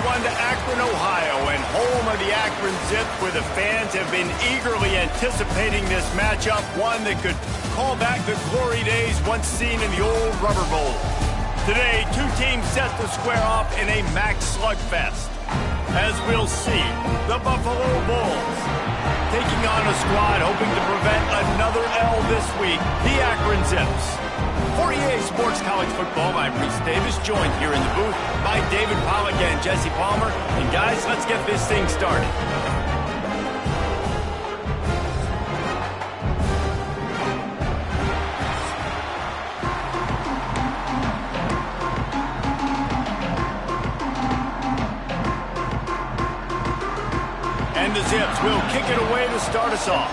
one to Akron, Ohio, and home of the Akron Zips, where the fans have been eagerly anticipating this matchup, one that could call back the glory days once seen in the old Rubber Bowl. Today, two teams set to square off in a MAC slugfest. As we'll see, the Buffalo Bulls taking on a squad hoping to prevent another L this week, the Akron Zips. For EA Sports College Football, I'm Reese Davis, joined here in the booth by David Pollack and Jesse Palmer. And guys, let's get this thing started. And the Zips will kick it away to start us off.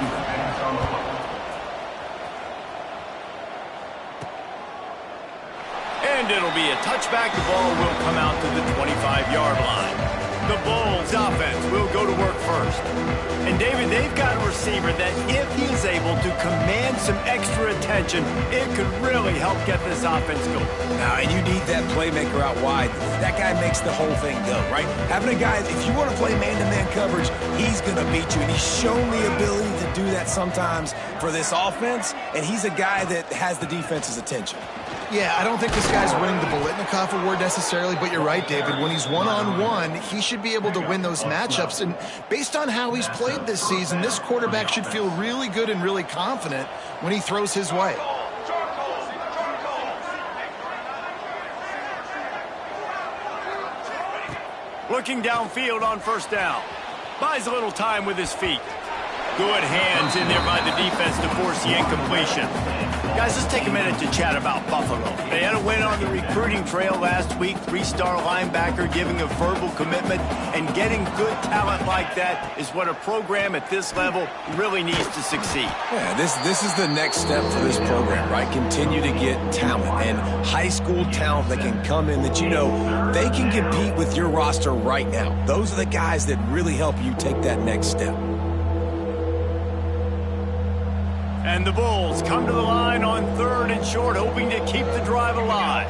And it'll be a touchback. The ball will come out to the 25-yard line. The Bulls offense will go to work first. And David, they've got a receiver that if he is able to command some extra attention, it could really help get this offense going. Now, and you need that playmaker out wide. That guy makes the whole thing go, right? Having a guy, if you want to play man-to-man coverage, he's going to beat you. And he's shown the ability to do that sometimes for this offense. And he's a guy that has the defense's attention. Yeah, I don't think this guy's winning the Bolitnikoff Award necessarily, but you're right, David. When he's one-on-one, he should be able to win those matchups. And based on how he's played this season, this quarterback should feel really good and really confident when he throws his way. Looking downfield on first down. Buys a little time with his feet. Good hands in there by the defense to force the incompletion. Guys, let's take a minute to chat about Buffalo. They had a win on the recruiting trail last week. Three-star linebacker giving a verbal commitment, and getting good talent like that is what a program at this level really needs to succeed. Yeah, this is the next step for this program, right? Continue to get talent and high school talent that can come in that you know they can compete with your roster right now. Those are the guys that really help you take that next step. And the Bulls come to the line on 3rd and short, hoping to keep the drive alive.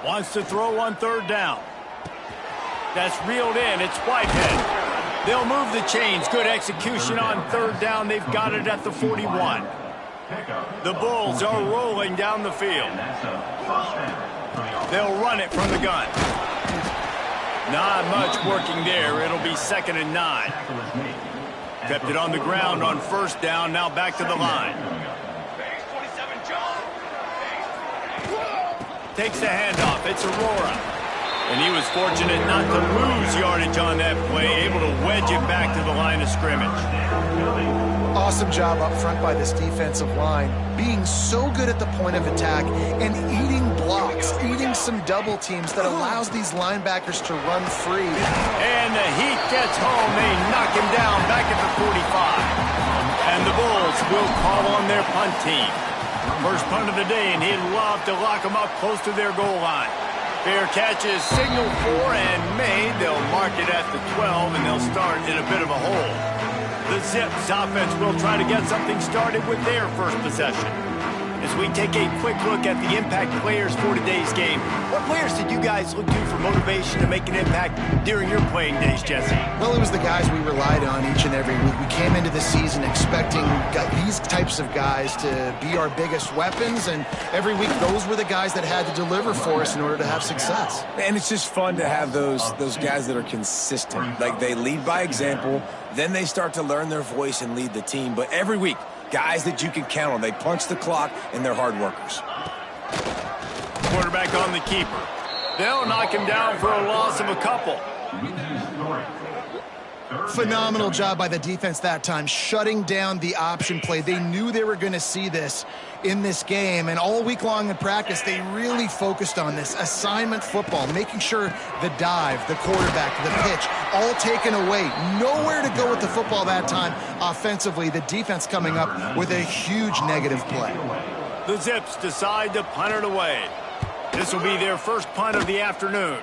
Wants to throw on 3rd down. That's reeled in. It's Whitehead. They'll move the chains. Good execution on 3rd down. They've got it at the 41. The Bulls are rolling down the field. They'll run it from the gun. Not much working there. It'll be 2nd and 9. Kept it on the ground on 1st down. Now back to the line. Takes the handoff. It's Aurora. And he was fortunate not to lose yardage on that play. Able to wedge it back to the line of scrimmage. Awesome job up front by this defensive line, being so good at the point of attack and eating blocks, eating some double teams that allows these linebackers to run free. And the heat gets home. They knock him down back at the 45. And the Bulls will call on their punt team. First punt of the day, and he'd love to lock them up close to their goal line. Fair catch is signaled for and made. They'll mark it at the 12, and they'll start in a bit of a hole. The Zips offense will try to get something started with their first possession. As we take a quick look at the impact players for today's game, what players did you guys look to for motivation to make an impact during your playing days, Jesse? Well, it was the guys we relied on each and every week. We came into the season expecting these types of guys to be our biggest weapons, and every week those were the guys that had to deliver for us in order to have success. And it's just fun to have those guys that are consistent. Like, they lead by example, then they start to learn their voice and lead the team. But every week, guys that you can count on. They punch the clock, and they're hard workers. Quarterback on the keeper. They'll knock him down for a loss of a couple. Phenomenal job by the defense that time, shutting down the option play. They knew they were going to see this in this game, and all week long in practice, they really focused on this assignment football, making sure the dive, the quarterback, the pitch, all taken away. Nowhere to go with the football that time offensively. The defense coming up with a huge negative play. The Zips decide to punt it away. This will be their first punt of the afternoon.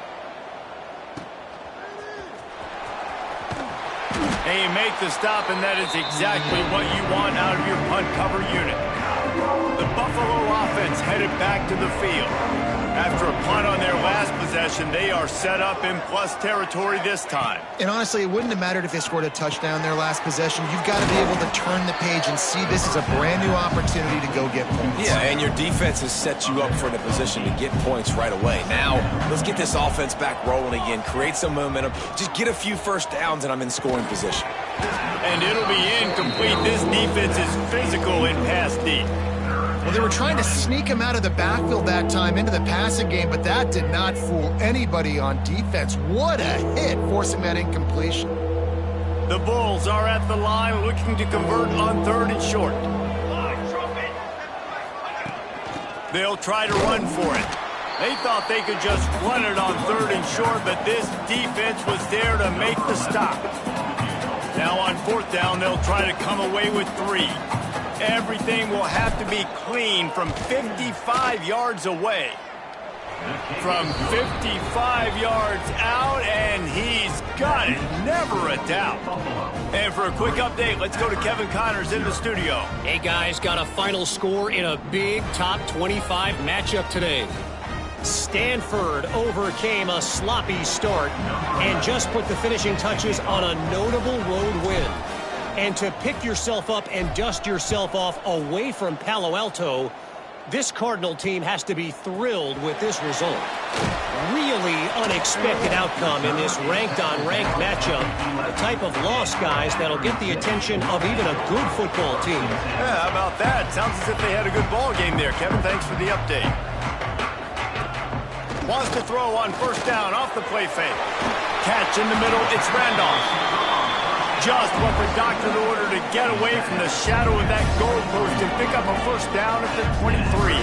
They make the stop, and that is exactly what you want out of your punt cover unit. The Buffalo offense headed back to the field. After a punt on their last possession, they are set up in plus territory this time. And honestly, it wouldn't have mattered if they scored a touchdown their last possession. You've got to be able to turn the page and see this as a brand new opportunity to go get points. Yeah, and your defense has set you up for the position to get points right away. Now, let's get this offense back rolling again, create some momentum, just get a few first downs, and I'm in scoring position. And it'll be incomplete. This defense is physical in pass deep. Well, they were trying to sneak him out of the backfield that time into the passing game, but that did not fool anybody on defense. What a hit, forcing that incompletion. The Bulls are at the line looking to convert on 3rd and short. They'll try to run for it. They thought they could just run it on 3rd and short, but this defense was there to make the stop. Now on 4th down, they'll try to come away with 3. Everything will have to be clean from 55 yards away. From 55 yards out, and he's got it. Never a doubt. And for a quick update, let's go to Kevin Connors in the studio. Hey, guys, got a final score in a big top 25 matchup today. Stanford overcame a sloppy start and just put the finishing touches on a notable road win. And to pick yourself up and dust yourself off away from Palo Alto, this Cardinal team has to be thrilled with this result. Really unexpected outcome in this ranked-on-ranked matchup. The type of loss, guys, that'll get the attention of even a good football team. Yeah, how about that? Sounds as if they had a good ball game there, Kevin. Thanks for the update. Wants to throw on 1st down off the play fake. Catch in the middle. It's Randolph. Just what the doctor ordered to get away from the shadow of that goalpost and pick up a 1st down at the 23.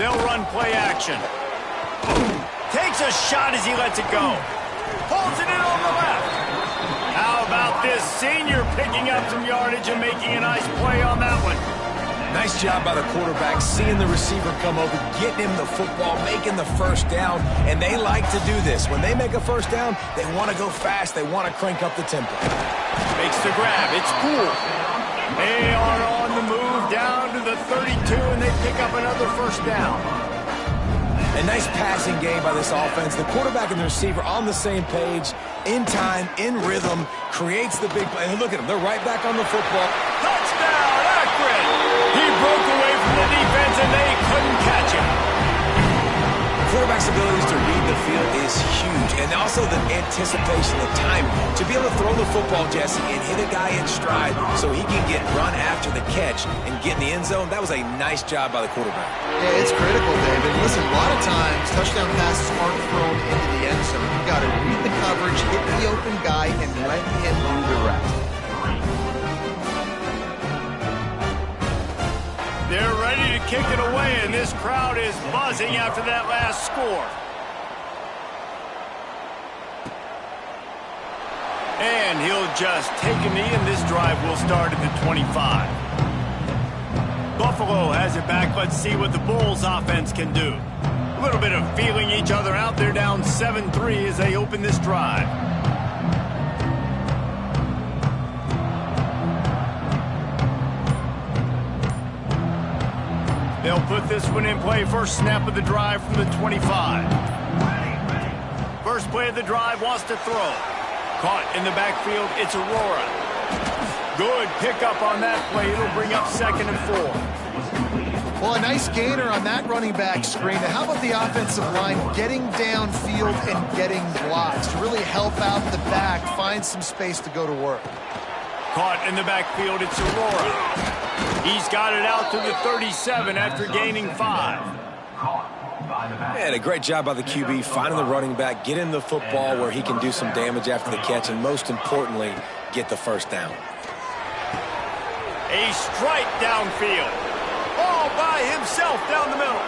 They'll run play action. Takes a shot as he lets it go. Pulls it in on the left. How about this senior picking up some yardage and making a nice play on that one? Nice job by the quarterback, seeing the receiver come over, getting him the football, making the 1st down, and they like to do this. When they make a 1st down, they want to go fast. They want to crank up the tempo. Makes the grab. It's cool. They are on the move down to the 32, and they pick up another 1st down. A nice passing game by this offense. The quarterback and the receiver on the same page, in time, in rhythm, creates the big play. And look at them. They're right back on the football. Touchdown, Akron! He broke away from the defense, and they couldn't catch him. Quarterback's abilities to read the field is huge, and also the anticipation, the time to be able to throw the football, Jesse, and hit a guy in stride so he can get run after the catch and get in the end zone. That was a nice job by the quarterback. Yeah, it's critical, David. Listen, a lot of times touchdown passes aren't thrown into the end zone. You've got to read the coverage, hit the open guy, and let him do the rest. They're ready to kick it away, and this crowd is buzzing after that last score. And he'll just take a knee, and this drive will start at the 25. Buffalo has it back. Let's see what the Bulls offense can do. A little bit of feeling each other out. They're down 7-3 as they open this drive. They'll put this one in play. First snap of the drive from the 25. First play of the drive, wants to throw. Caught in the backfield, it's Aurora. Good pickup on that play. It'll bring up 2nd and 4. Well, a nice gainer on that running back screen. Now, how about the offensive line getting downfield and getting blocks to really help out the back, find some space to go to work? Caught in the backfield, it's Aurora. He's got it out to the 37 after gaining 5. And a great job by the QB, finding the running back, getting the football where he can do some damage after the catch, and most importantly, get the 1st down. A strike downfield. All by himself down the middle.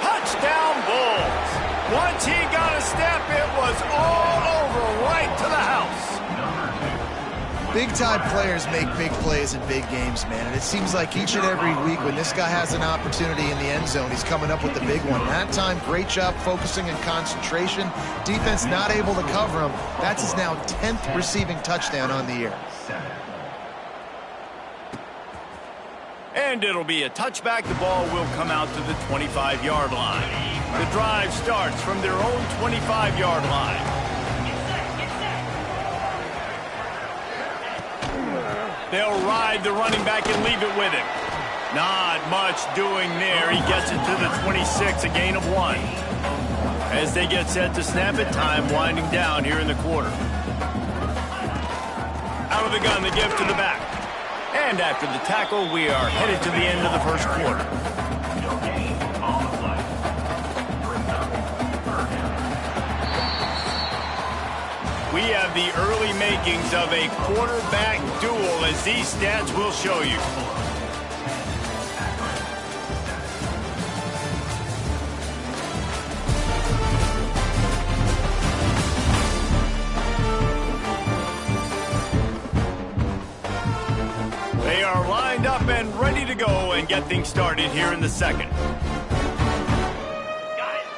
Touchdown, Bulls. Once he got a step, it was all over right to the house. Big-time players make big plays in big games, man. And it seems like each and every week when this guy has an opportunity in the end zone, he's coming up with the big one. That time, great job focusing and concentration. Defense not able to cover him. That's his now 10th receiving touchdown on the year. And it'll be a touchback. The ball will come out to the 25-yard line. The drive starts from their own 25-yard line. They'll ride the running back and leave it with him. Not much doing there. He gets it to the 26, a gain of 1. As they get set to snap it, time winding down here in the quarter. Out of the gun, the give to the back. And after the tackle, we are headed to the end of the first quarter. We have the early makings of a quarterback duel, as these stats will show you. They are lined up and ready to go and get things started here in the second.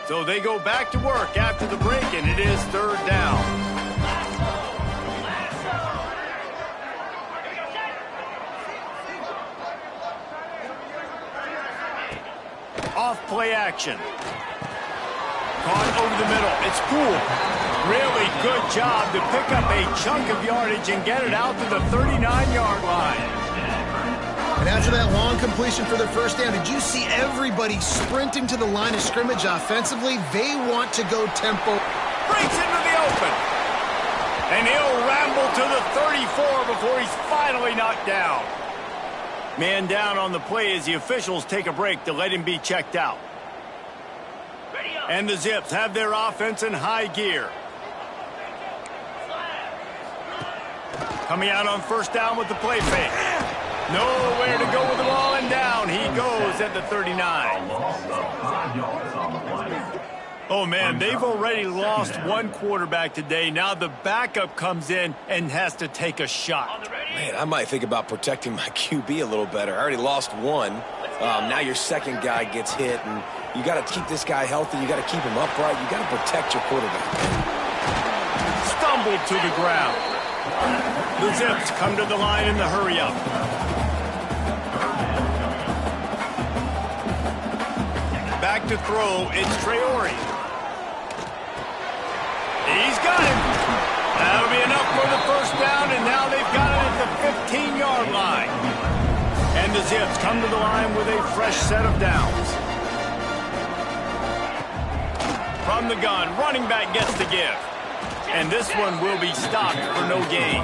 So they go back to work after the break, and it is third down. Off play action. Caught over the middle. It's cool. Really good job to pick up a chunk of yardage and get it out to the 39-yard line. And after that long completion for their first down, did you see everybody sprinting to the line of scrimmage offensively? They want to go tempo. Breaks into the open. And he'll ramble to the 34 before he's finally knocked down. Man down on the play as the officials take a break to let him be checked out. And the Zips have their offense in high gear. Coming out on first down with the play fake. Nowhere to go with the ball, and down he goes at the 39. Oh, man, they've already lost one quarterback today. Now the backup comes in and has to take a shot. Man, I might think about protecting my QB a little better. I already lost one. Now your second guy gets hit, and you got to keep this guy healthy. You got to keep him upright. You got to protect your quarterback. Stumbled to the ground. The Zips come to the line in the hurry-up. Back to throw, it's Traore. He's got him. That'll be enough for the first down, and now they've got it at the 15-yard line. And the Zips come to the line with a fresh set of downs. From the gun, running back gets the give. And this one will be stopped for no gain.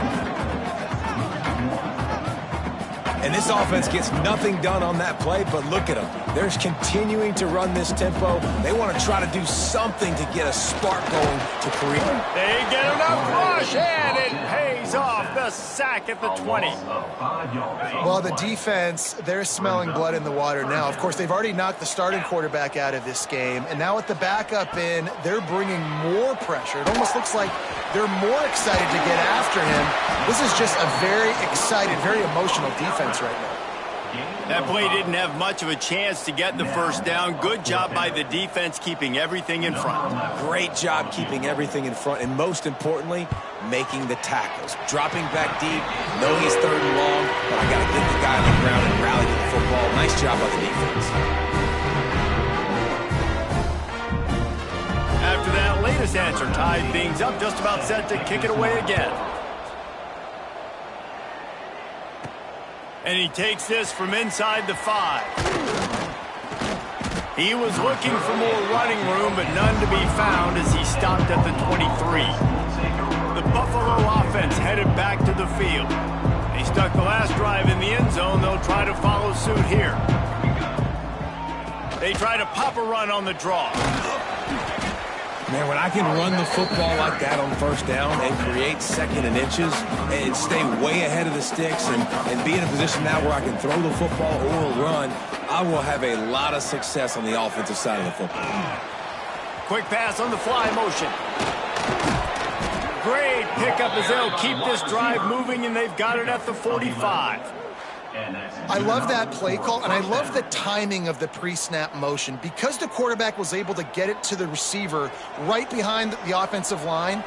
And this offense gets nothing done on that play, but look at them. They're continuing to run this tempo. They want to try to do something to get a spark going to create. They get enough rush, and it pays off. The sack at the 20. Well, the defense, they're smelling blood in the water now. Of course, they've already knocked the starting quarterback out of this game, and now with the backup in, they're bringing more pressure. It almost looks like they're more excited to get after him. This is just a very excited, very emotional defense right now. That play didn't have much of a chance to get the first down. Good job by the defense keeping everything in front. Great job keeping everything in front, and most importantly, making the tackles. Dropping back deep, know he's third and long, but I got to get the guy on the ground and rally to the football. Nice job by the defense. After that latest answer tied things up, just about set to kick it away again. And he takes this from inside the 5. He was looking for more running room, but none to be found as he stopped at the 23. The Buffalo offense headed back to the field. They stuck the last drive in the end zone. They'll try to follow suit here. They try to pop a run on the draw. Man, when I can run the football like that on first down and create second and inches and stay way ahead of the sticks and be in a position now where I can throw the football or run, I will have a lot of success on the offensive side of the football. Quick pass on the fly motion. great pickup as they'll keep this drive moving, and they've got it at the 45. I love that play call, and I love the timing of the pre-snap motion. Because the quarterback was able to get it to the receiver right behind the offensive line,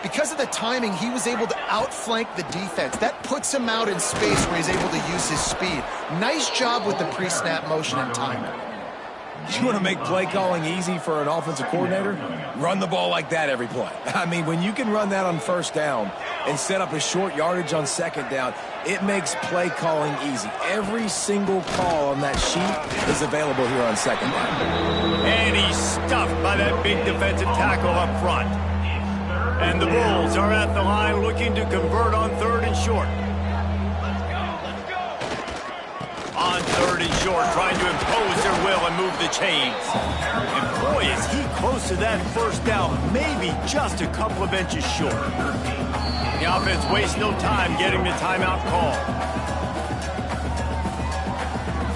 because of the timing, he was able to outflank the defense. That puts him out in space where he's able to use his speed. Nice job with the pre-snap motion and timing. You want to make play calling easy for an offensive coordinator? Run the ball like that every play. I mean, when you can run that on first down and set up a short yardage on second down, it makes play calling easy. Every single call on that sheet is available here on second down. And he's stuffed by that big defensive tackle up front. And the Bulls are at the line looking to convert on 3rd and short. On 3rd and short, trying to impose their will and move the chains. And boy, is he close to that first down, maybe just a couple of inches short. The offense wastes no time getting the timeout call.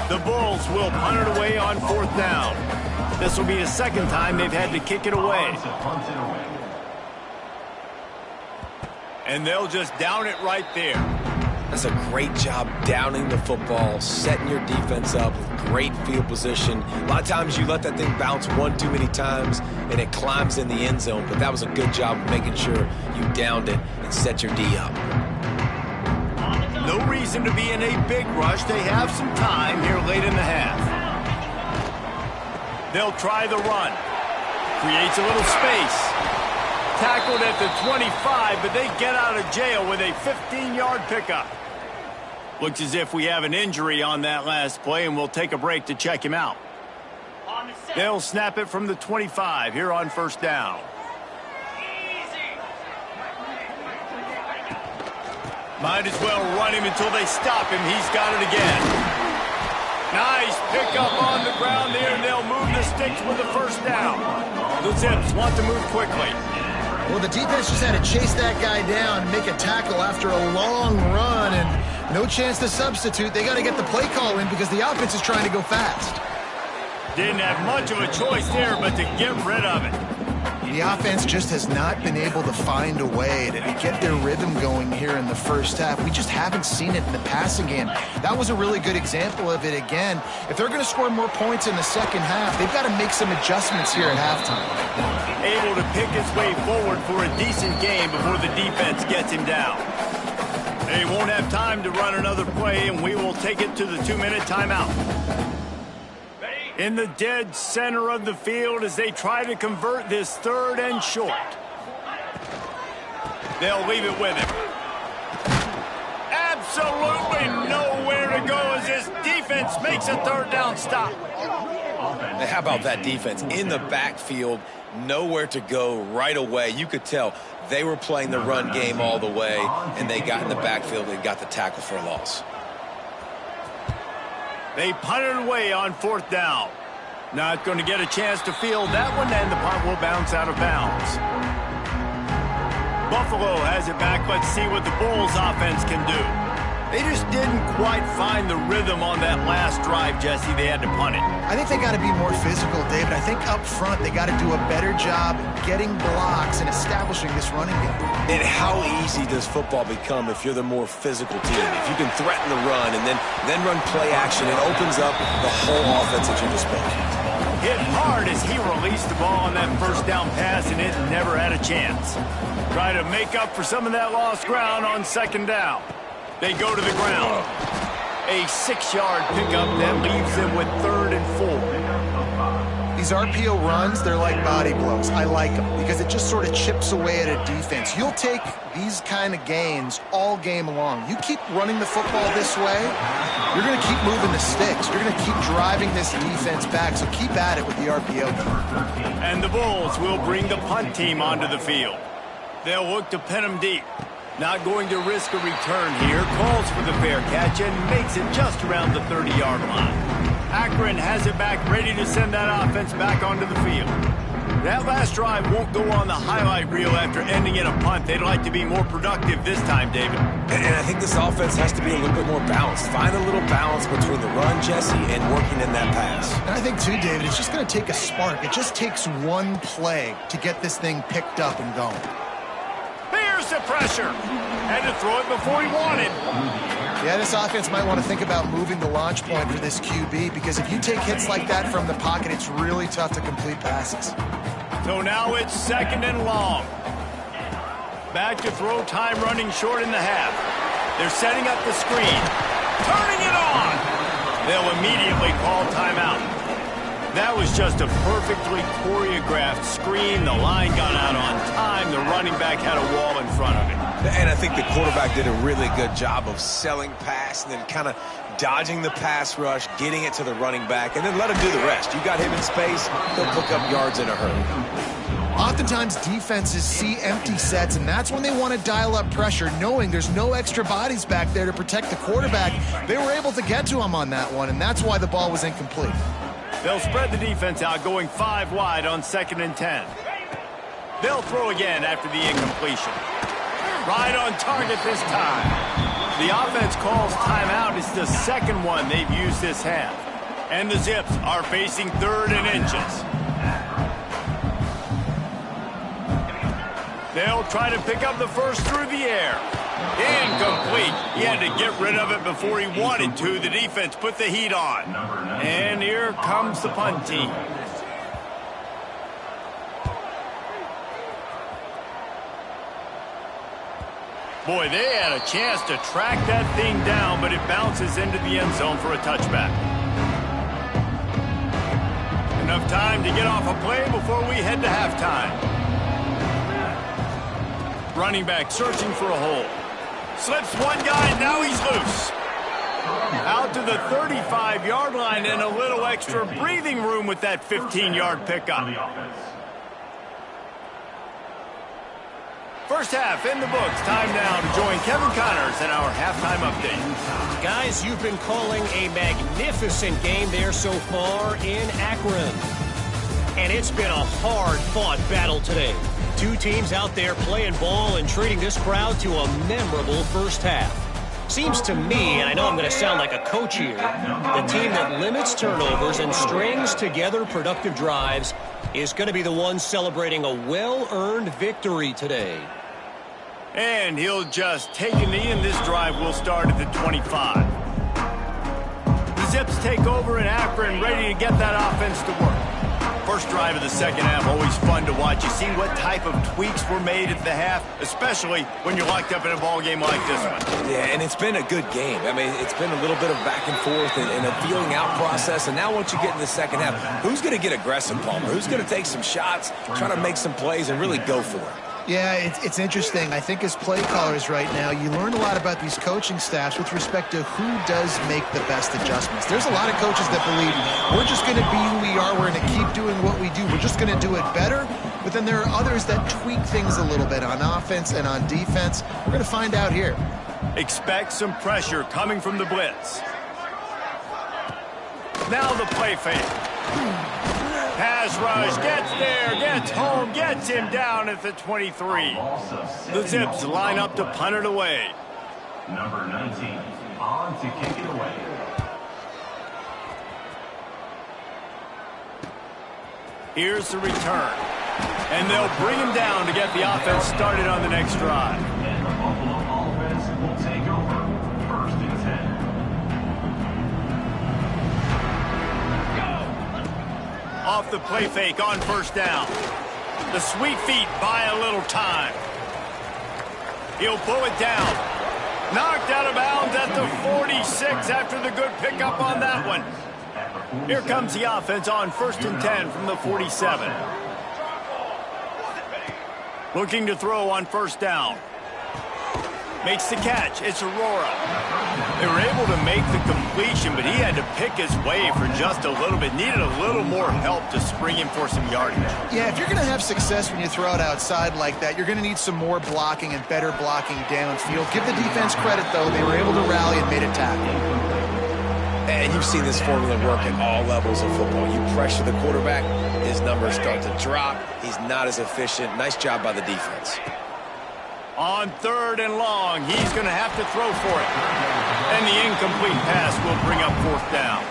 The Bulls will punt it away on 4th down. This will be the second time they've had to kick it away. And they'll just down it right there. That's a great job downing the football, setting your defense up with great field position. A lot of times you let that thing bounce one too many times and it climbs in the end zone, but that was a good job of making sure you downed it and set your D up. No reason to be in a big rush. They have some time here late in the half. They'll try the run. Creates a little space. Tackled at the 25, but they get out of jail with a 15-yard pickup. Looks as if we have an injury on that last play, and we'll take a break to check him out. They'll snap it from the 25 here on 1st down. Might as well run him until they stop him. He's got it again. Nice pickup on the ground there, and they'll move the sticks with the 1st down. The Zips want to move quickly. Well, the defense just had to chase that guy down and make a tackle after a long run, and no chance to substitute. They got to get the play call in because the offense is trying to go fast. Didn't have much of a choice there but to get rid of it. The offense just has not been able to find a way to get their rhythm going here in the first half. We just haven't seen it in the passing game. That was a really good example of it again. If they're going to score more points in the second half, they've got to make some adjustments here at halftime. Able to pick his way forward for a decent game before the defense gets him down. They won't have time to run another play, and we will take it to the 2-minute timeout. In the dead center of the field as they try to convert this 3rd and short. They'll leave it with him. Absolutely nowhere to go as this defense makes a 3rd down stop. How about that defense? In the backfield, nowhere to go right away. You could tell they were playing the run game all the way, and they got in the backfield and got the tackle for a loss. They punted away on 4th down. Not going to get a chance to field that one, and the punt will bounce out of bounds. Buffalo has it back. Let's see what the Bulls offense can do. They just didn't quite find the rhythm on that last drive, Jesse. They had to punt it. I think they got to be more physical, David. I think up front they got to do a better job getting blocks and establishing this running game. And how easy does football become if you're the more physical team? If you can threaten the run and then run play action, it opens up the whole offense at your disposal. Hit hard as he released the ball on that 1st down pass, and it never had a chance. Try to make up for some of that lost ground on 2nd down. They go to the ground. A 6-yard pickup that leaves them with 3rd and 4. These RPO runs, they're like body blows. I like them because it just sort of chips away at a defense. You'll take these kind of gains all game long. You keep running the football this way, you're going to keep moving the sticks. You're going to keep driving this defense back, so keep at it with the RPO. And the Bulls will bring the punt team onto the field. They'll look to pin them deep. Not going to risk a return here. Calls for the fair catch and makes it just around the 30-yard line. Akron has it back, ready to send that offense back onto the field. That last drive won't go on the highlight reel after ending in a punt. They'd like to be more productive this time, David. And I think this offense has to be a little bit more balanced. Find a little balance between the run, Jesse, and working in that pass. And I think, too, David, it's just going to take a spark. It just takes one play to get this thing picked up and going. Here the pressure. Had to throw it before he wanted. Yeah, this offense might want to think about moving the launch point for this QB, because if you take hits like that from the pocket, it's really tough to complete passes. So now it's 2nd and long. Back to throw, time running short in the half. They're setting up the screen. Turning it on! They'll immediately call timeout. That was just a perfectly choreographed screen. The line got out on time. The running back had a wall in front of it. And I think the quarterback did a really good job of selling pass and then kind of dodging the pass rush, getting it to the running back, and then let him do the rest. You got him in space, he'll pick up yards in a hurry. Oftentimes, defenses see empty sets, and that's when they want to dial up pressure, knowing there's no extra bodies back there to protect the quarterback. They were able to get to him on that one, and that's why the ball was incomplete. They'll spread the defense out, going 5 wide on 2nd and 10. They'll throw again after the incompletion. Right on target this time. The offense calls timeout. It's the 2nd one they've used this half. And the Zips are facing 3rd and inches. They'll try to pick up the first through the air. Incomplete. He had to get rid of it before he wanted to. The defense put the heat on. And here comes the punt team. Boy, they had a chance to track that thing down, but it bounces into the end zone for a touchback. Enough time to get off a play before we head to halftime. Running back searching for a hole. Slips one guy, now he's loose. Out to the 35-yard line and a little extra breathing room with that 15-yard pickup. First half in the books. Time now to join Kevin Connors in our halftime update. Guys, you've been calling a magnificent game there so far in Akron. And it's been a hard-fought battle today. Two teams out there playing ball and treating this crowd to a memorable first half. Seems to me, and I know I'm going to sound like a coach here, the team that limits turnovers and strings together productive drives is going to be the one celebrating a well-earned victory today. And he'll just take a knee, and this drive will start at the 25. The Zips take over in Akron, ready to get that offense to work. First drive of the second half, always fun to watch. You see what type of tweaks were made at the half, especially when you're locked up in a ball game like this one. Yeah, and it's been a good game. I mean, it's been a little bit of back and forth and a feeling out process. And now once you get in the second half, who's going to get aggressive, Palmer? Who's going to take some shots, try to make some plays, and really go for it? Yeah, it's interesting. I think as play callers right now, you learn a lot about these coaching staffs with respect to who does make the best adjustments. There's a lot of coaches that believe we're just going to be who we are. We're going to keep doing what we do. We're just going to do it better. But then there are others that tweak things a little bit on offense and on defense. We're going to find out here. Expect some pressure coming from the blitz. Now the play fake. Pass rush, gets there, gets home, gets him down at the 23. The Zips line up to punt it away. Number 19, on to kick it away. Here's the return. And they'll bring him down to get the offense started on the next drive. And the Buffalo offense will take over 1st and 10. Off the play fake on first down. The sweet feet buy a little time. He'll pull it down. Knocked out of bounds at the 46 after the good pickup on that one. Here comes the offense on 1st and 10 from the 47. Looking to throw on first down. Makes the catch. It's Aurora. They were able to make the completion, but he had to pick his way for just a little bit. Needed a little more help to spring him for some yardage. Yeah, if you're going to have success when you throw it outside like that, you're going to need some more blocking and better blocking downfield. Give the defense credit, though. They were able to rally and made a tackle. And you've seen this formula work at all levels of football. You pressure the quarterback, his numbers start to drop. He's not as efficient. Nice job by the defense. On 3rd and long, he's going to have to throw for it. And the incomplete pass will bring up 4th down.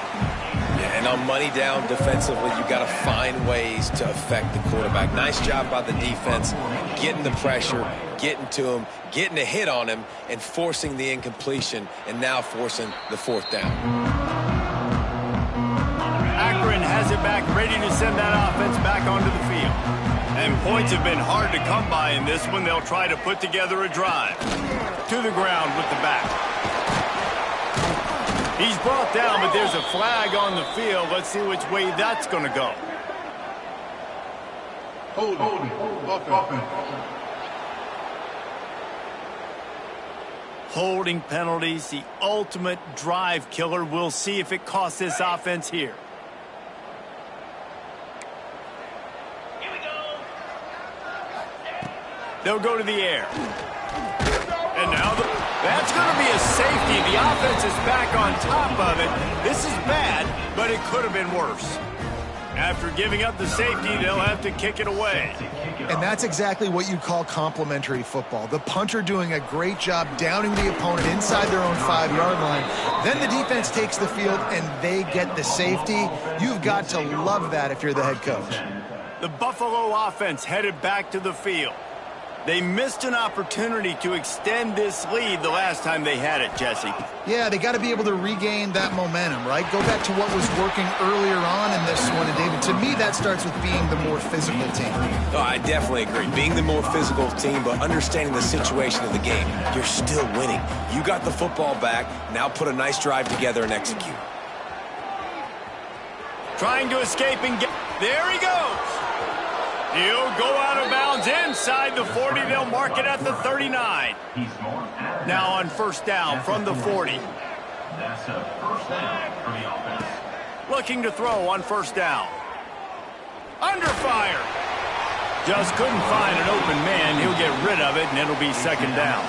Yeah, And on money down defensively, you've got to find ways to affect the quarterback. Nice job by the defense, getting the pressure, getting to him, getting a hit on him, and forcing the incompletion, and now forcing the fourth down. Akron has it back, ready to send that offense back onto the field. And points have been hard to come by in this one. They'll try to put together a drive. To the ground with the back. He's brought down, but there's a flag on the field. Let's see which way that's going to go. Holding penalties, the ultimate drive killer. We'll see if it costs this offense here. Here we go. They'll go to the air. And now that's going to be a safety. The offense is back on top of it. This is bad, but it could have been worse. After giving up the safety, they'll have to kick it away. And that's exactly what you call complementary football. The punter doing a great job downing the opponent inside their own 5-yard line. Then the defense takes the field and they get the safety. You've got to love that if you're the head coach. The Buffalo offense headed back to the field. They missed an opportunity to extend this lead the last time they had it, Jesse. Yeah, they got to be able to regain that momentum, right? Go back to what was working earlier on in this one. And, David, to me, that starts with being the more physical team. Oh, I definitely agree. Being the more physical team, but understanding the situation of the game. You're still winning. You got the football back. Now put a nice drive together and execute. Trying to escape and get... There he goes. He'll go out of bounds inside the 40. They'll mark it at the 39. Now on first down from the 40. That's a first down for the offense. Looking to throw on first down. Under fire. Just couldn't find an open man. He'll get rid of it, and it'll be second down.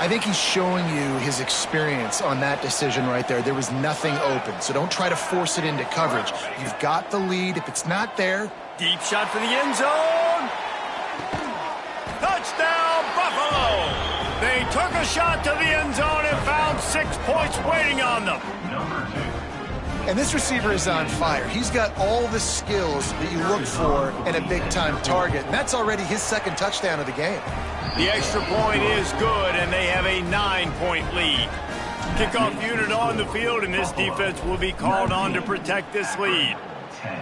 I think he's showing you his experience on that decision right there. There was nothing open, so don't try to force it into coverage. You've got the lead. If it's not there... Deep shot for the end zone. Touchdown, Buffalo. They took a shot to the end zone and found 6 points waiting on them. Number 2. And this receiver is on fire. He's got all the skills that you look for in a big-time target. And that's already his second touchdown of the game. The extra point is good, and they have a 9-point lead. Kickoff unit on the field, and this defense will be called on to protect this lead. 10.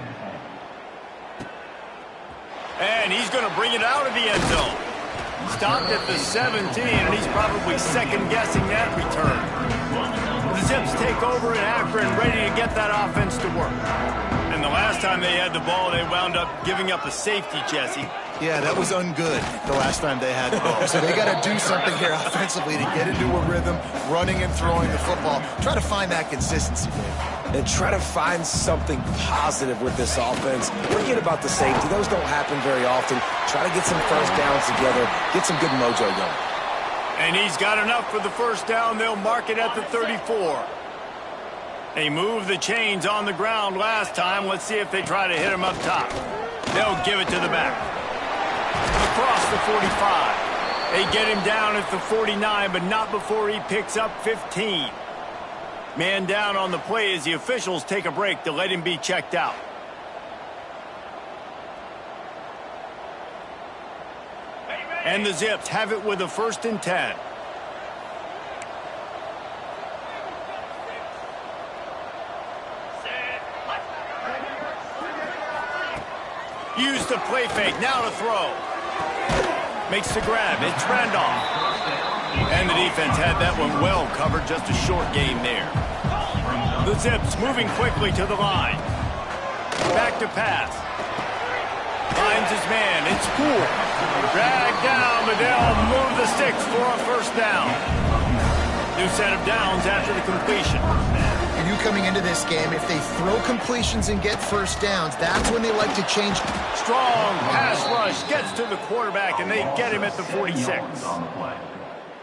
And he's going to bring it out of the end zone. Stopped at the 17, and he's probably second-guessing that return. The Zips take over in Akron, ready to get that offense to work. And the last time they had the ball, they wound up giving up a safety, Jesse. Yeah, that was ungood the last time they had the ball. So they got to do something here offensively to get into a rhythm, running and throwing the football. Try to find that consistency, Dave. And try to find something positive with this offense. Forget about the safety. Those don't happen very often. Try to get some first downs together. Get some good mojo going. And he's got enough for the first down. They'll mark it at the 34. They moved the chains on the ground last time. Let's see if they try to hit him up top. They'll give it to the back. Across the 45. They get him down at the 49, but not before he picks up 15. Man down on the play as the officials take a break to let him be checked out. And the Zips have it with a 1st and 10. Used the play fake, now to throw. Makes the grab, it's Randolph. And the defense had that one well covered, just a short game there. The Zips moving quickly to the line. Back to pass. Finds his man, it's Poole. Dragged down, but they'll move the sticks for a first down. New set of downs after the completion. You coming into this game, if they throw completions and get first downs, that's when they like to change. Strong pass rush gets to the quarterback, and they get him at the 46.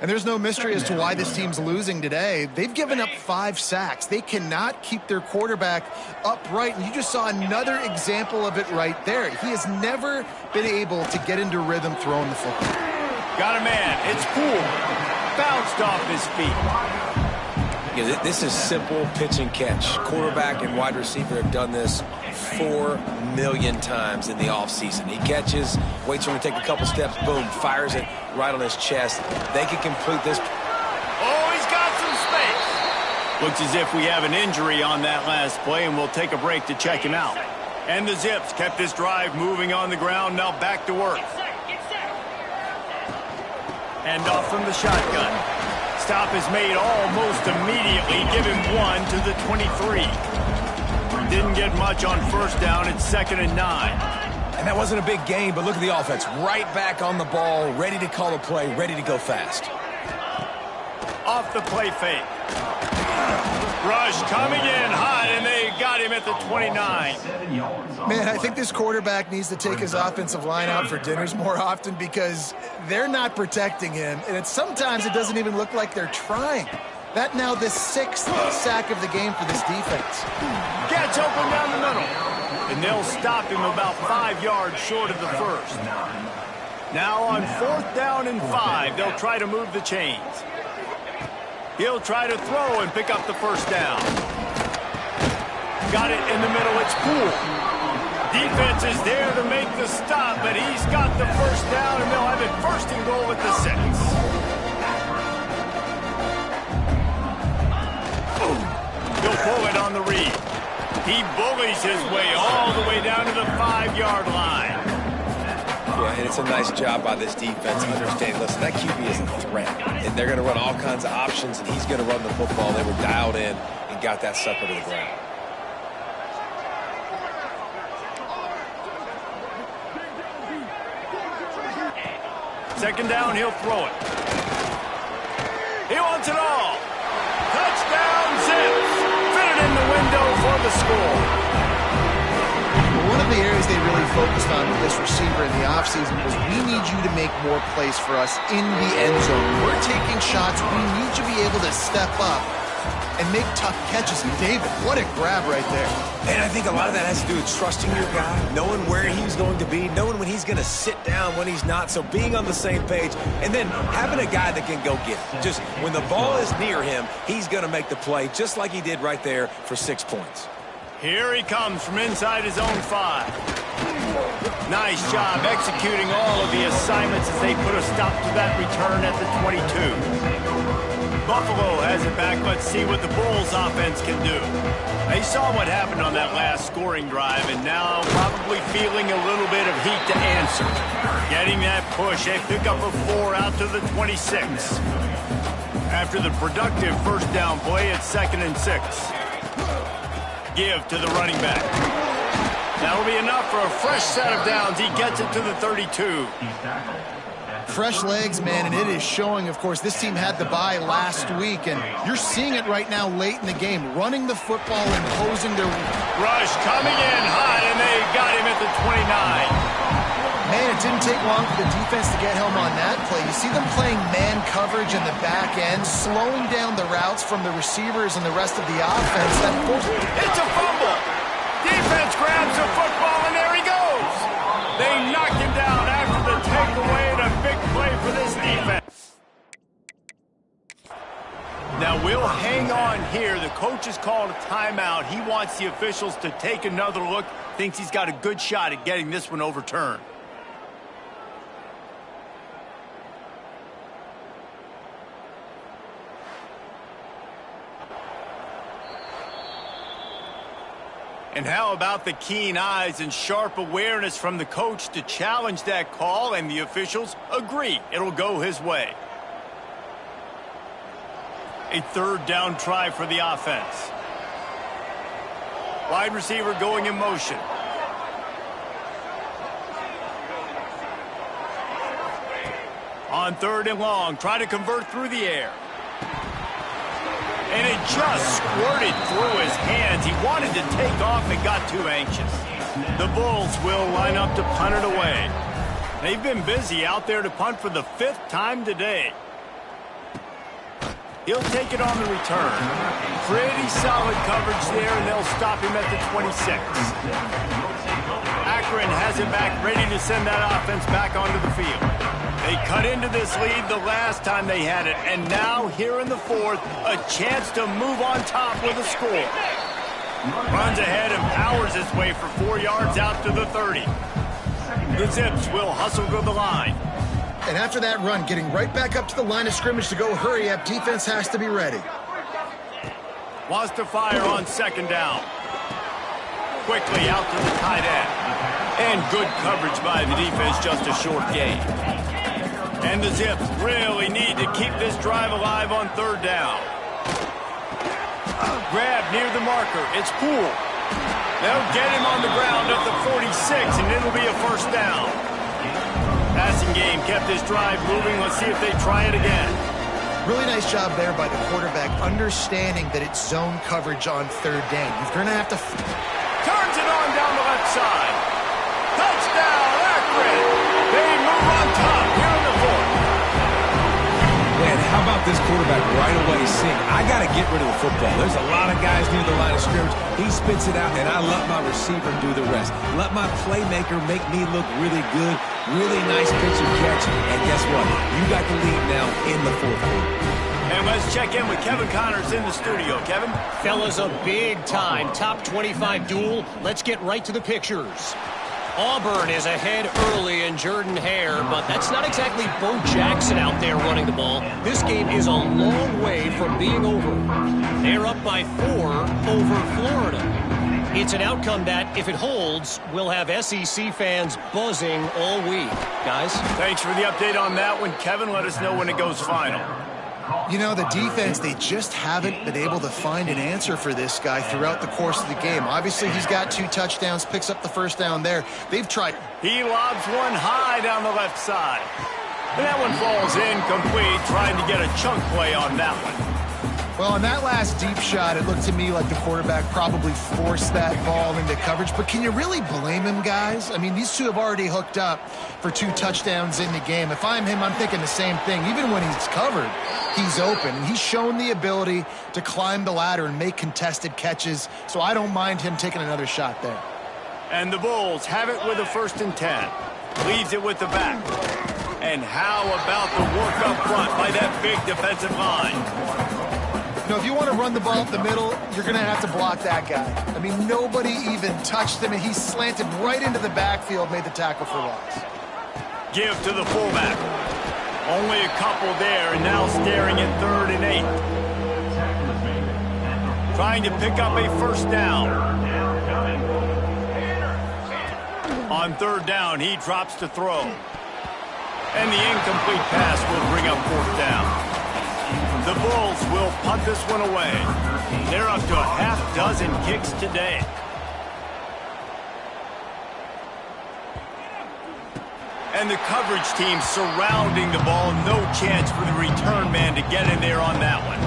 And there's no mystery as to why this team's losing today. They've given up 5 sacks. They cannot keep their quarterback upright, and you just saw another example of it right there. He has never been able to get into rhythm throwing the football. Got a man. It's Poole. Bounced off his feet. Yeah, this is simple pitch and catch. Quarterback and wide receiver have done this 4 million times in the offseason. He catches, waits for him to take a couple steps, boom, fires it right on his chest. They can complete this. Oh, he's got some space. Looks as if we have an injury on that last play, and we'll take a break to check him out. And the Zips kept this drive moving on the ground, now back to work. And off from the shotgun. Stop is made almost immediately. Give him 1 to the 23. Didn't get much on first down. It's 2nd and 9. And that wasn't a big gain, but look at the offense. Right back on the ball, ready to call a play, ready to go fast. Off the play fake. Rush coming in hot, and they got him at the 29. Man, I think this quarterback needs to take his offensive line out for dinners more often because they're not protecting him, and sometimes it doesn't even look like they're trying. That now the 6th sack of the game for this defense. Gets open down the middle, and they'll stop him about 5 yards short of the first. Now on 4th down and 5, they'll try to move the chains. He'll try to throw and pick up the first down. Got it in the middle. It's cool. Defense is there to make the stop, but he's got the first down, and they'll have it 1st and goal at the 6. He'll pull it on the read. He bullies his way all the way down to the 5-yard line. Yeah, and it's a nice job by this defense understanding, listen, that QB is a threat, and they're going to run all kinds of options, and he's going to run the football. They were dialed in and got that sucker to the ground. Second down, he'll throw it. He wants it all. Touchdown, Zips. Fit it in the window for the score. One of the areas they really focused on with this receiver in the offseason was we need you to make more plays for us in the end zone. We're taking shots. We need you to be able to step up and make tough catches. And David, what a grab right there. And I think a lot of that has to do with trusting your guy, knowing where he's going to be, knowing when he's going to sit down, when he's not, so being on the same page, and then having a guy that can go get it. Just when the ball is near him, he's going to make the play, just like he did right there for 6 points. Here he comes from inside his own 5. Nice job executing all of the assignments as they put a stop to that return at the 22. Buffalo has it back. Let's see what the Bulls offense can do. They saw what happened on that last scoring drive, and now probably feeling a little bit of heat to answer. Getting that push, they pick up a 4 out to the 26. After the productive first down play, it's 2nd and 6. Give to the running back. That'll be enough for a fresh set of downs. He gets it to the 32. Fresh legs, man, and it is showing, of course, this team had the bye last week, and you're seeing it right now late in the game, running the football, imposing their... Rush coming in hot, and they got him at the 29. Man, it didn't take long for the defense to get home on that play. You see them playing man coverage in the back end, slowing down the routes from the receivers and the rest of the offense. It's a fumble. Defense grabs the football, and there he goes. They knocked him down after the takeaway, and a big play for this defense. Now we'll hang on here. The coach has called a timeout. He wants the officials to take another look. Thinks he's got a good shot at getting this one overturned. And how about the keen eyes and sharp awareness from the coach to challenge that call, and the officials agree it'll go his way. A 3rd down try for the offense. Wide receiver going in motion. On 3rd and long, try to convert through the air. And it just squirted through his hands. He wanted to take off and got too anxious. The Bulls will line up to punt it away. They've been busy out there to punt for the 5th time today. He'll take it on the return. Pretty solid coverage there, and they'll stop him at the 26. Akron has it back, ready to send that offense back onto the field. They cut into this lead the last time they had it, and now here in the fourth, a chance to move on top with a score. Runs ahead and powers his way for 4 yards out to the 30. The Zips will hustle to the line. And after that run, getting right back up to the line of scrimmage to go hurry up, defense has to be ready. Wants to fire on second down. Quickly out to the tight end. And good coverage by the defense, just a short gain. And the Zips really need to keep this drive alive on third down. Grab near the marker. It's Poole. They'll get him on the ground at the 46, and it'll be a first down. Passing game kept this drive moving. Let's see if they try it again. Really nice job there by the quarterback, understanding that it's zone coverage on third down. You're going to have to... Turns it on down the left side. Touchdown, Akron. They move on top here in the fourth. Man, how about this quarterback right away saying, I got to get rid of the football. There's a lot of guys near the line of scrimmage. He spits it out, and I let my receiver do the rest. Let my playmaker make me look really good. Really nice pitch and catch. And guess what? You got the lead now in the fourth quarter. And let's check in with Kevin Connors in the studio. Kevin? Fellas, a big-time top 25 duel. Let's get right to the pictures. Auburn is ahead early in Jordan-Hare, but that's not exactly Bo Jackson out there running the ball. This game is a long way from being over. They're up by 4 over Florida. It's an outcome that, if it holds, will have SEC fans buzzing all week. Guys? Thanks for the update on that one, Kevin. Let us know when it goes final. You know, the defense, they just haven't been able to find an answer for this guy throughout the course of the game. Obviously, he's got 2 touchdowns, picks up the first down there. They've tried. He lobs one high down the left side. And that one falls incomplete, trying to get a chunk play on that one. Well, on that last deep shot, it looked to me like the quarterback probably forced that ball into coverage. But can you really blame him, guys? I mean, these two have already hooked up for 2 touchdowns in the game. If I'm him, I'm thinking the same thing. Even when he's covered, he's open. And he's shown the ability to climb the ladder and make contested catches. So I don't mind him taking another shot there. And the Bulls have it with a 1st and 10. Leaves it with the back. And how about the work up front by that big defensive line? You know, if you want to run the ball up the middle, you're going to have to block that guy. I mean, nobody even touched him, and he slanted right into the backfield, made the tackle for loss. Give to the fullback. Only a couple there, and now staring at 3rd and 8. Trying to pick up a first down. On 3rd down, he drops to throw. And the incomplete pass will bring up 4th down. The Bulls will punt this one away. They're up to a half-dozen kicks today. And the coverage team surrounding the ball. No chance for the return man to get in there on that one.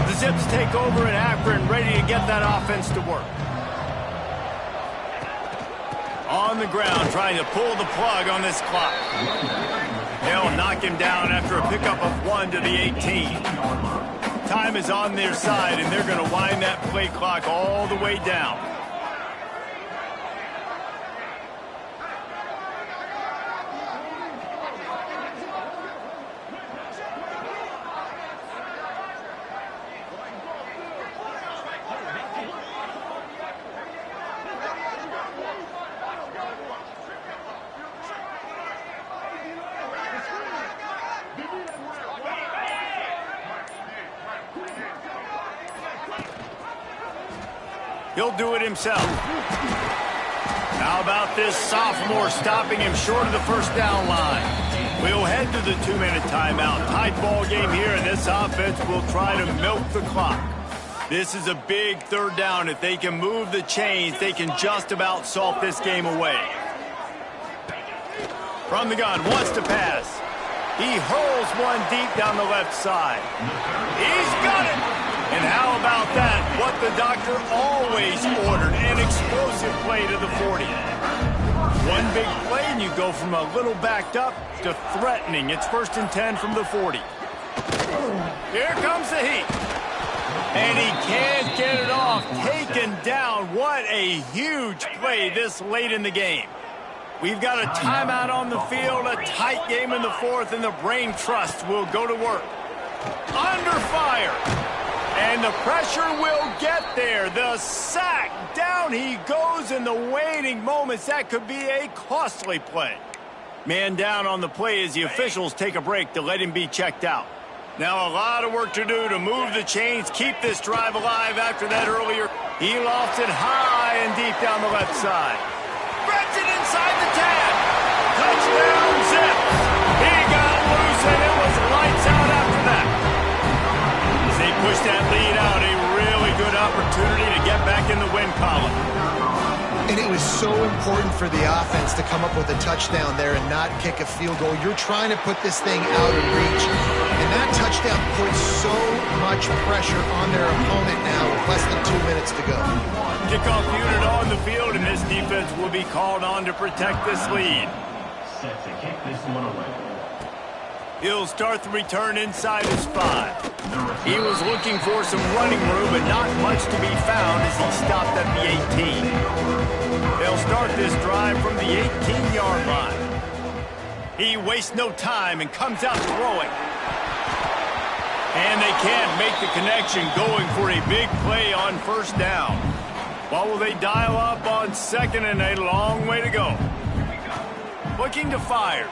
The Zips take over in Akron, ready to get that offense to work. On the ground, trying to pull the plug on this clock. They'll knock him down after a pickup of 1 to the 18. Time is on their side, and they're going to wind that play clock all the way down. He'll do it himself. How about this sophomore stopping him short of the first down line? We'll head to the 2-minute timeout. Tight ball game here, and this offense will try to milk the clock. This is a big 3rd down. If they can move the chains, they can just about salt this game away. From the gun, wants to pass. He hurls one deep down the left side. He's got it! And how about that? What the doctor always ordered, an explosive play to the 40. One big play, and you go from a little backed up to threatening. It's 1st and 10 from the 40. Here comes the heat. And he can't get it off. Taken down. What a huge play this late in the game. We've got a timeout on the field, a tight game in the fourth, and the brain trust will go to work. Under fire. And the pressure will get there. The sack. Down he goes in the waning moments. That could be a costly play. Man down on the play as the officials take a break to let him be checked out. Now a lot of work to do to move the chains, keep this drive alive after that earlier. He lofts it high and deep down the left side. Spreads it inside the 10. Touchdown, Zip. He got loose and it was lights out after that. As they push that lead out, a really good opportunity to get back in the win column. And it was so important for the offense to come up with a touchdown there and not kick a field goal. You're trying to put this thing out of reach. And that touchdown puts so much pressure on their opponent now with less than 2 minutes to go. Kickoff unit on the field, and this defense will be called on to protect this lead. Set to kick this one away. He'll start the return inside his 5. He was looking for some running room, but not much to be found as he stopped at the 18. They'll start this drive from the 18-yard line. He wastes no time and comes out throwing. And they can't make the connection, going for a big play on first down. What will they dial up on second, and a long way to go? Looking to fire.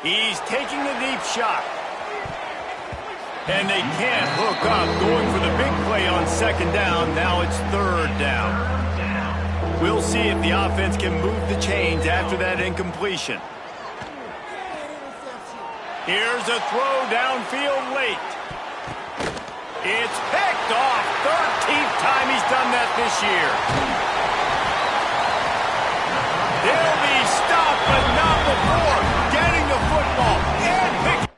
He's taking a deep shot. And they can't hook up, going for the big play on second down. Now it's third down. We'll see if the offense can move the chains after that incompletion. Here's a throw downfield late. It's picked off. 13th time he's done that this year. They'll be stopped, but not before getting the football and picking.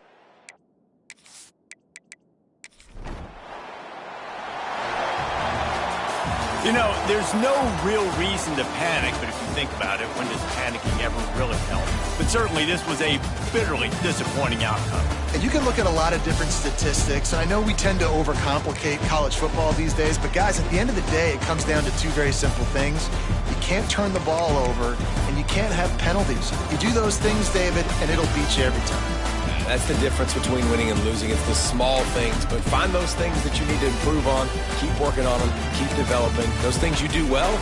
You know, there's no real reason to panic, but if you think about it, when does panicking ever really help? But certainly this was a bitterly disappointing outcome. And you can look at a lot of different statistics. I know we tend to overcomplicate college football these days, but guys, at the end of the day, it comes down to two very simple things. You can't turn the ball over, and you can't have penalties. You do those things, David, and it'll beat you every time. That's the difference between winning and losing. It's the small things, but find those things that you need to improve on, keep working on them, keep developing. Those things you do well,